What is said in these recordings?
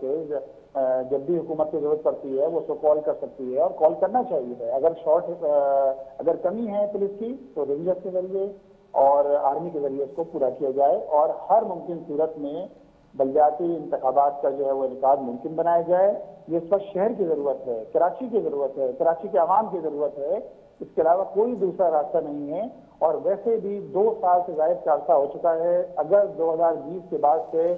سے جب بھی حکومت کی ضرورت پڑتی ہے وہ اس کو کال کر سکتی ہے اور کال کرنا چاہیے. اگر کمی ہے پولیس کی تو رینجرز کے ذریعے اور آرمی کے ذریعے اس کو پورا کیا جائے اور ہر ممکن صورت میں بلدیاتی انتخابات کا جو ہے وہ انعقاد ممکن بنایا جائے. یہ اس وقت شہر کی ضرورت ہے, کراچی کی ضرورت ہے, کراچی کے عوام کی ضرورت ہے. اس کے علاوہ کوئی دوسرا راستہ نہیں ہے. اور ویسے بھی 2 سال سے زائد کا عرصہ ہو چکا ہے. اگر 2020 کے بعد سے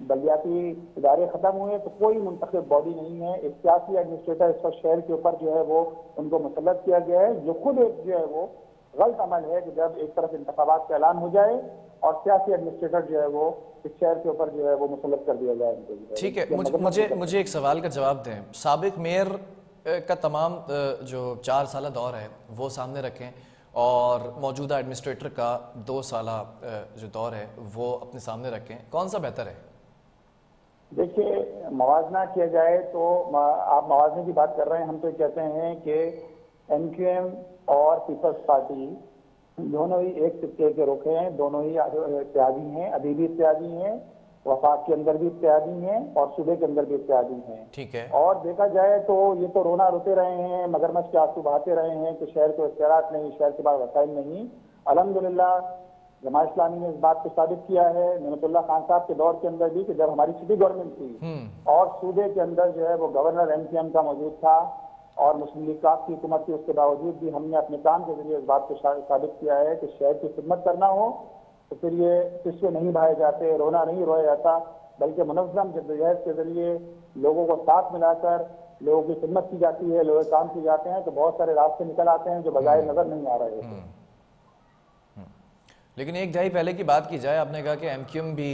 بلدیاتی ادارے ختم ہوئے تو کوئی منتخب باڈی نہیں ہے. ایک سیاسی ایڈمنسٹریٹر اس وقت شہر کے اوپر جو ہے وہ ان کو مسلط کیا گیا ہے, جو خود ایک جو ہے وہ غلط عمل ہے کہ جب ایک طرف انتخابات کا اعلان ہو جائے اور سیاسی ایڈمنسٹریٹر جو ہے وہ اس شہر کے اوپر جو ہے وہ مسلط کر دیا جائے. ٹھیک ہے, مجھے ایک سوال کا جواب دیں. سابق میئر کا تمام جو 4 سالہ دور ہے وہ سامنے رکھیں اور موجودہ ایڈمنسٹریٹر کا 2 سالہ جو دور ہے وہ اپنے سامنے رکھیں, کون سا بہتر ہے؟ دیکھیے, موازنہ کیا جائے تو آپ موازنے کی بات کر رہے ہیں, ہم تو کہتے ہیں کہ ایم کیو ایم اور پیپلز پارٹی دونوں ہی ایک سکے کے رخ ہیں, دونوں ہی اتحادی ہیں, ابھی بھی اتحادی ہیں, وفاق کے اندر بھی اتحادی ہیں اور صوبے کے اندر بھی اتحادی ہیں. ٹھیک ہے. اور دیکھا جائے تو یہ تو رونا روتے رہے ہیں, مگرمچھ کے آنسو بہاتے رہے ہیں کہ شہر کو اختیارات نہیں, شہر کے پاس وسائل نہیں. الحمدللہ جماعت اسلامی نے اس بات کو ثابت کیا ہے نعمت اللہ خان صاحب کے دور کے اندر بھی کہ جب ہماری سٹی گورنمنٹ تھی اور صوبے کے اندر جو ہے وہ گورنر ایم کیو ایم کا موجود تھا اور مسلم لیگ کاف کی حکومت تھی, اس کے باوجود بھی ہم نے اپنے کام کے ذریعے اس بات کو ثابت کیا ہے کہ شہر کی خدمت کرنا ہو تو پھر یہ قصے نہیں بہائے جاتے, رونا نہیں رویا جاتا, بلکہ منظم جدوجہد کے ذریعے لوگوں کو ساتھ ملا کر لوگوں کی خدمت کی جاتی ہے, لوگ کام کی جاتے ہیں تو بہت سارے راستے نکل آتے ہیں جو بظاہر نظر نہیں آ رہے ہوتے. لیکن ایک دہائی پہلے کی بات کی جائے, آپ نے کہا کہ ایم کیو ایم بھی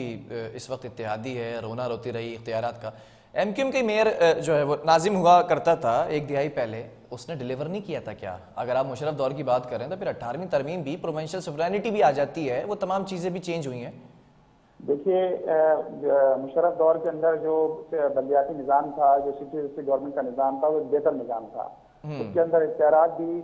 اس وقت اتحادی ہے, رونا روتی رہی اختیارات کا. ایم کیو ایم کے میئر جو ہے وہ ناظم ہوا کرتا تھا ایک دہائی پہلے, اس نے ڈیلیور نہیں کیا تھا کیا؟ اگر آپ مشرف دور کی بات کریں تو پھر 18ویں ترمیم بھی پروونشل سوورینٹی بھی آ جاتی ہے, وہ تمام چیزیں بھی چینج ہوئی ہیں. دیکھیے, مشرف دور کے اندر جو بلدیاتی نظام تھا, جو سٹی گورنمنٹ کا نظام تھا, وہ ایک بہتر نظام تھا. اس کے اندر اختیارات بھی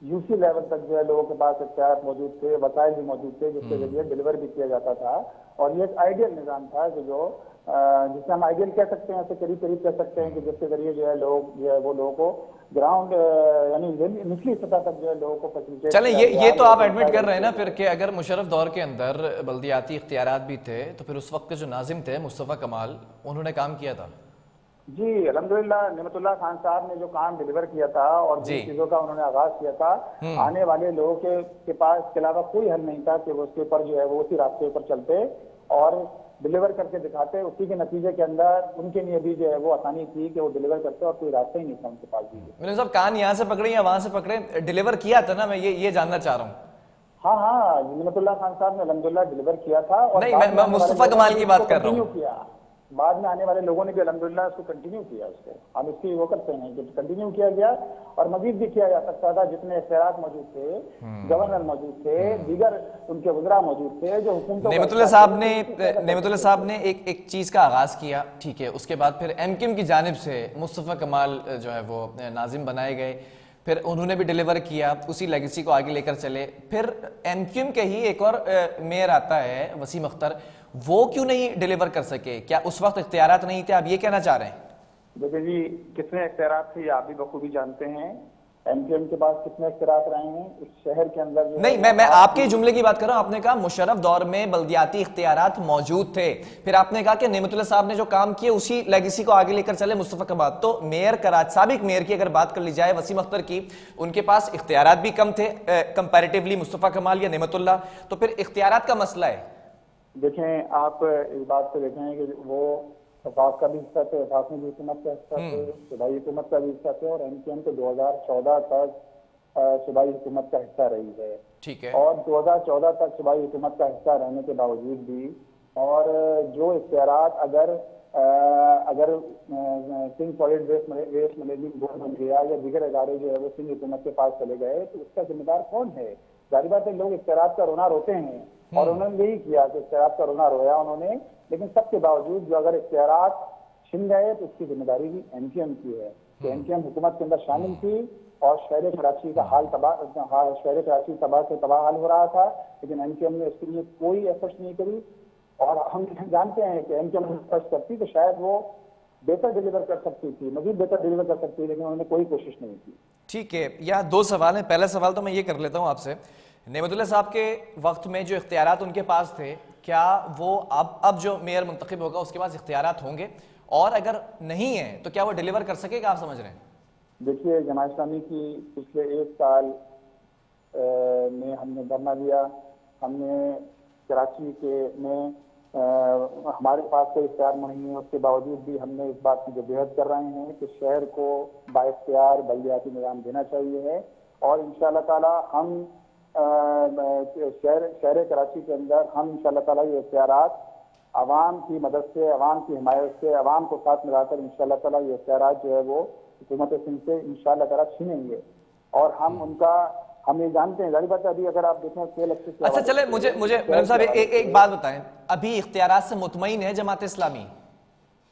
یو سی لیول تک جو ہے لوگوں کے پاس اختیارات موجود تھے, وسائل بھی موجود تھے جس کے ذریعے ڈیلیور بھی کیا جاتا تھا. اور یہ ایک آئیڈیل نظام تھا کہ جو جسے ہم آئیڈیل کہہ سکتے ہیں, ایسے قریب قریب کہہ سکتے ہیں کہ جس کے ذریعے جو ہے لوگ جو ہے وہ لوگوں کو گراؤنڈ یعنی نچلی سطح تک جو ہے لوگوں کو فیسیلیٹیٹ. چلیں یہ تو آپ ایڈمٹ کر رہے ہیں نا پھر کہ اگر مشرف دور کے اندر بلدیاتی اختیارات بھی تھے تو پھر اس وقت کے جو ناظم تھے مصطفیٰ کمال, انہوں نے کام کیا تھا. جی الحمدللہ نعمت اللہ خان صاحب نے جو کام ڈیلیور کیا تھا اور جن چیزوں کا انہوں نے آغاز کیا تھا, آنے والے لوگوں کے پاس اس کے علاوہ کوئی حل نہیں تھا کہ وہ اس کے اوپر جو ہے وہ اسی راستے پر چلتے اور ڈیلیور کر کے دکھاتے. اسی کے نتیجے کے اندر ان کے لیے بھی جو ہے وہ آسانی تھی کہ وہ ڈیلیور کرتے اور کوئی راستہ ہی نہیں تھا ان کے پاس. میرے صاحب کان یہاں سے پکڑے یا وہاں سے پکڑے, ڈیلیور کیا تھا نا, میں یہ جاننا چاہ رہا ہوں. ہاں, نعمت اللہ خان صاحب نے الحمدللہ ڈیلیور کیا تھا. اور نہیں, میں مصطفیٰ کمال کی بات کر رہا ہوں. بعد میں آنے والے لوگوں نے بھی الحمدللہ اس کو کنٹینیو کیا, اس کو ہم اس کی وہ کرتے ہیں کہ کنٹینیو کیا گیا اور مزید بھی کیا جا سکتا تھا. جتنے اختیارات موجود تھے, گورنر موجود تھے, دیگر ان کے وزراء موجود تھے جو حکومتوں. نعمت اللہ صاحب نے ایک چیز کا آغاز کیا, ٹھیک ہے, اس کے بعد پھر ایم کیو ایم کی جانب سے مصطفیٰ کمال جو ہے وہ ناظم بنائے گئے, پھر انہوں نے بھی ڈیلیور کیا, اسی لیگیسی کو آگے لے کر چلے. پھر ایم کیو ایم کے ہی ایک اور میئر آتا ہے وسیم اختر, وہ کیوں نہیں ڈیلیور کر سکے؟ کیا اس وقت اختیارات نہیں تھے؟ آپ یہ کہنا چاہ رہے ہیں؟ دیکھیں جی, کتنے اختیارات تھے یہ آپ بھی بخوبی جانتے ہیں. ایم کیو ایم کے پاس کتنے اختیارات رہے ہیں اس شہر کے اندر. نہیں, میں آپ کے جملے کی بات کر رہا ہوں. آپ نے کہا مشرف دور میں بلدیاتی اختیارات موجود تھے, پھر آپ نے کہا کہ نعمت اللہ صاحب نے جو کام کیے اسی لیگیسی کو آگے لے کر چلے مصطفیٰ کے بعد. تو میئر کراچی, سابق میئر کی اگر بات کر لی جائے وسیم اختر کی, ان کے پاس اختیارات بھی کم تھے کمپیریٹیولی مصطفیٰ کمال یا نعمت اللہ, تو پھر اختیارات کا مسئلہ ہے. دیکھیں آپ اس بات سے دیکھیں کہ وہ وفاق کا بھی حصہ تھے, وفاق میں بھی حکومت کا حصہ تھے, صوبائی حکومت کا بھی حصہ تھے, اور ایم کیو ایم تو 2014 تک صوبائی حکومت کا حصہ رہی ہے. ٹھیک ہے. اور 2014 تک صوبائی حکومت کا حصہ رہنے کے باوجود بھی اور جو اختیارات اگر سنگھ سالڈ ویسٹ مینجمنٹ بورڈ بن گیا یا دیگر ادارے جو ہے وہ سنگھ حکومت کے پاس چلے گئے تو اس کا ذمہ دار کون ہے؟ ظاہر بات ہے لوگ اختیارات کا رونا روتے ہیں اور انہوں نے یہی کیا کہ اختیارات کا رونا رویا انہوں نے, لیکن سب کے باوجود جو اگر اختیارات چھن گئے تو اس کی ذمہ داری بھی ایم کیو ایم کی ہے. کہ ایم کیو ایم حکومت کے اندر شامل تھی اور شہر کراچی کا شہر کراچی تباہ سے تباہ حال ہو رہا تھا, لیکن ایم کیو ایم نے اس کے لیے کوئی ایفرٹ نہیں کری. اور ہم جانتے ہیں کہ MKM فرسٹ کرتی تو شاید وہ بہتر ڈیلیور کر سکتی تھی، مزید بہتر ڈیلیور کر سکتی تھی، لیکن انہوں نے کوئی کوشش نہیں کی۔ ٹھیک ہے، یہاں دو سوال ہیں۔ پہلا سوال تو میں یہ کر لیتا ہوں آپ سے، نعمت اللہ صاحب کے وقت میں جو اختیارات ان کے پاس تھے، کیا وہ اب جو میئر منتخب ہوگا اس کے پاس اختیارات ہوں گے، اور اگر نہیں ہیں تو کیا وہ ڈیلیور کر سکے گا، آپ سمجھ رہے ہیں؟ دیکھیے، جماعت اسلامی کی پچھلے 1 سال میں ہم نے دھرنا دیا، ہم نے کراچی میں ہمارے پاس کوئی اختیار نہیں ہے، اس کے باوجود بھی ہم نے اس بات کی جدوجہد کر رہے ہیں کہ شہر کو بااختیار بلدیاتی نظام دینا چاہیے ہے، اور انشاءاللہ تعالی ہم شہر کراچی کے اندر ہم انشاءاللہ تعالی یہ اختیارات عوام کی مدد سے، عوام کی حمایت سے، عوام کو ساتھ ملا کر انشاءاللہ تعالی یہ اختیارات جو ہے وہ حکومت سندھ سے انشاءاللہ تعالی چھینیں گے، اور ہم یہ جانتے ہیں، ظاہر بات ہے ابھی اگر آپ دیکھیں سیل ایکسس کے اچھا حوالے چلے، سے، مجھے میڈم صاحب ایک بات بتائیں، ابھی اختیارات سے مطمئن ہے جماعت اسلامی؟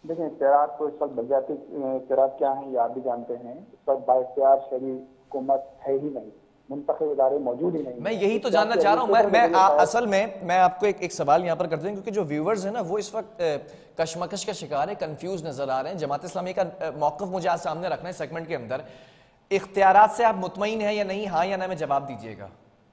دیکھیں، اختیارات تو اس وقت بلدیاتی اختیارات کیا ہیں یہ آپ بھی جانتے ہیں، اس وقت بااختیار شہری حکومت ہے ہی نہیں، منتخب ادارے موجود ہی نہیں ہیں۔ میں یہی تو جاننا چاہ رہا ہوں، اصل میں آپ کو ایک سوال یہاں پر کر دیں، کیونکہ جو ویورز ہیں نا وہ اس وقت کشمکش کا شکار ہے، کنفیوز نظر آ رہے ہیں۔ جماعت اسلامی کا موقف مجھے آج سامنے رکھنا ہے سیگمنٹ کے اندر، اختیارات سے آپ مطمئن ہیں یا نہیں؟ ہاں یا نہ میں جواب دیجئے گا۔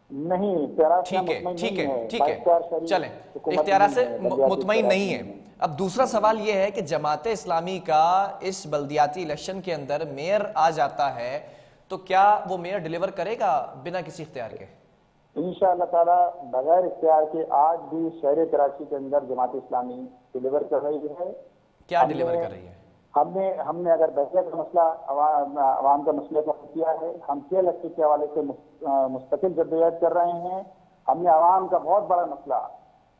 نہیں، اختیارات سے ٹھیک ہے، مطمئن ٹھیک نہیں ہے، ہے، ٹھیک ہے، بااختیار شہری چلیں، حکومت اختیارات سے نہیں ہے، بلدیاتی مطمئن اختیارات نہیں ہے۔ اب دوسرا سوال یہ ہے کہ جماعت اسلامی کا اس بلدیاتی الیکشن کے اندر میئر آ جاتا ہے تو کیا وہ میئر ڈیلیور کرے گا بنا کسی اختیار کے؟ انشاءاللہ تعالی بغیر اختیار کے آج بھی شہر کراچی کے اندر جماعت اسلامی ڈیلیور کر رہی ہے۔ کیا ڈیلیور کر رہی ہے؟ ہم نے اگر بحثیت کا مسئلہ عوام کا مسئلہ کو حل کیا ہے، ہم سیل ایکسس کے حوالے سے مستقل جدوجہد کر رہے ہیں۔ ہم نے عوام کا بہت بڑا مسئلہ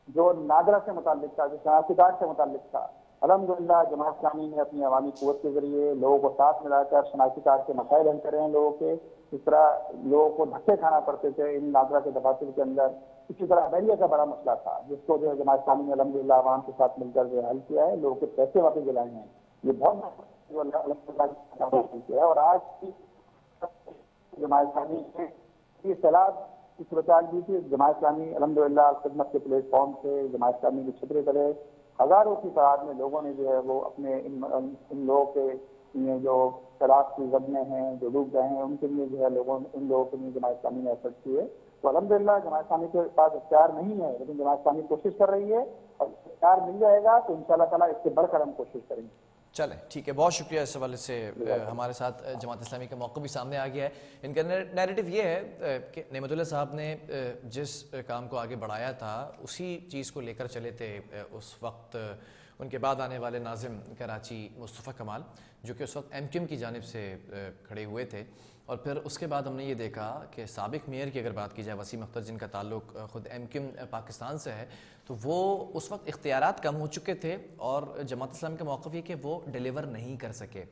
جو نادرہ سے متعلق تھا، جو شناختی کارڈ سے متعلق تھا، الحمدللہ جماعت اسلامی نے اپنی عوامی قوت کے ذریعے لوگوں کو ساتھ ملا کر شناختی کارڈ کے مسائل حل کرے ہیں لوگوں کے، اس طرح لوگوں کو دھکے کھانا پڑتے تھے ان نادرہ کے دفاتر کے اندر، اسی طرح بحریہ کا بڑا مسئلہ تھا جس کو جو ہے جماعت اسلامی نے الحمدللہ عوام کے ساتھ مل کر جو حل کیا ہے، لوگوں کے پیسے واپس دلائے ہیں۔ یہ بہت جو الحمدللہ کیا ہے، اور آج کی جماعت اسلامی نے یہ صلاح کی صورتحال دی تھی۔ جماعت اسلامی الحمدللہ خدمت کے پلیٹ فارم سے جماعت اسلامی کے چھترے تلے ہزاروں کی تعداد میں لوگوں نے جو ہے وہ اپنے ان لوگوں کے جو طلاق کی زبنیں ہیں جو ڈوب گئے ہیں ان کے لیے جو ہے ان لوگوں کے لیے جماعت اسلامی نے ایفرٹ کی ہے۔ تو الحمدللہ جماعت اسلامی کے پاس اختیار نہیں ہے، لیکن جماعت اسلامی کوشش کر رہی ہے، اور اختیار مل جائے گا تو انشاءاللہ تعالیٰ اس سے بڑھ کر ہم کوشش کریں گے۔ چلیں ٹھیک ہے، بہت شکریہ۔ اس حوالے سے ہمارے ساتھ جماعت اسلامی کا موقع بھی سامنے آ گیا ہے۔ ان کا نیریٹو یہ ہے کہ نعمت اللہ صاحب نے جس کام کو آگے بڑھایا تھا اسی چیز کو لے کر چلے تھے۔ اس وقت ان کے بعد آنے والے ناظم کراچی مصطفیٰ کمال جو کہ اس وقت MKM کی جانب سے کھڑے ہوئے تھے، اور پھر اس کے بعد ہم نے یہ دیکھا کہ سابق میئر کی اگر بات کی جائے وسیم اختر، جن کا تعلق خود MKM پاکستان سے ہے، تو وہ اس وقت اختیارات کم ہو چکے تھے اور جماعت اسلامی کا موقف یہ کہ وہ ڈیلیور نہیں کر سکے۔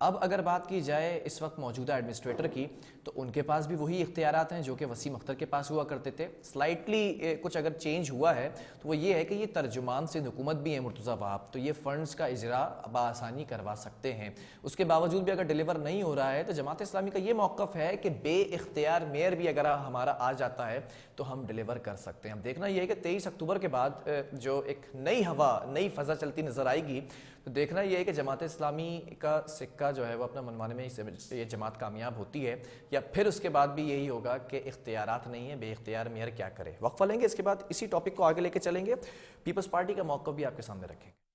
اب اگر بات کی جائے اس وقت موجودہ ایڈمنسٹریٹر کی، تو ان کے پاس بھی وہی اختیارات ہیں جو کہ وسیم اختر کے پاس ہوا کرتے تھے۔ سلائٹلی کچھ اگر چینج ہوا ہے تو وہ یہ ہے کہ یہ ترجمان سے حکومت بھی ہے مرتضیٰ وہاب، تو یہ فنڈز کا اجرا بآسانی کروا سکتے ہیں۔ اس کے باوجود بھی اگر ڈیلیور نہیں ہو رہا ہے تو جماعت اسلامی کا یہ موقف ہے کہ بے اختیار میئر بھی اگر ہمارا آ جاتا ہے تو ہم ڈیلیور کر سکتے ہیں۔ اب دیکھنا یہ ہے کہ 23 اکتوبر کے بعد جو ایک نئی ہوا، نئی فضا چلتی نظر آئے گی، تو دیکھنا یہ ہے کہ جماعت اسلامی کا سکہ جو ہے وہ اپنا منوانے میں یہ جماعت کامیاب ہوتی ہے، یا پھر اس کے بعد بھی یہی ہوگا کہ اختیارات نہیں ہیں، بے اختیار میئر کیا کرے۔ وقفہ لیں گے، اس کے بعد اسی ٹاپک کو آگے لے کے چلیں گے، پیپلز پارٹی کا موقف بھی آپ کے سامنے رکھیں گے۔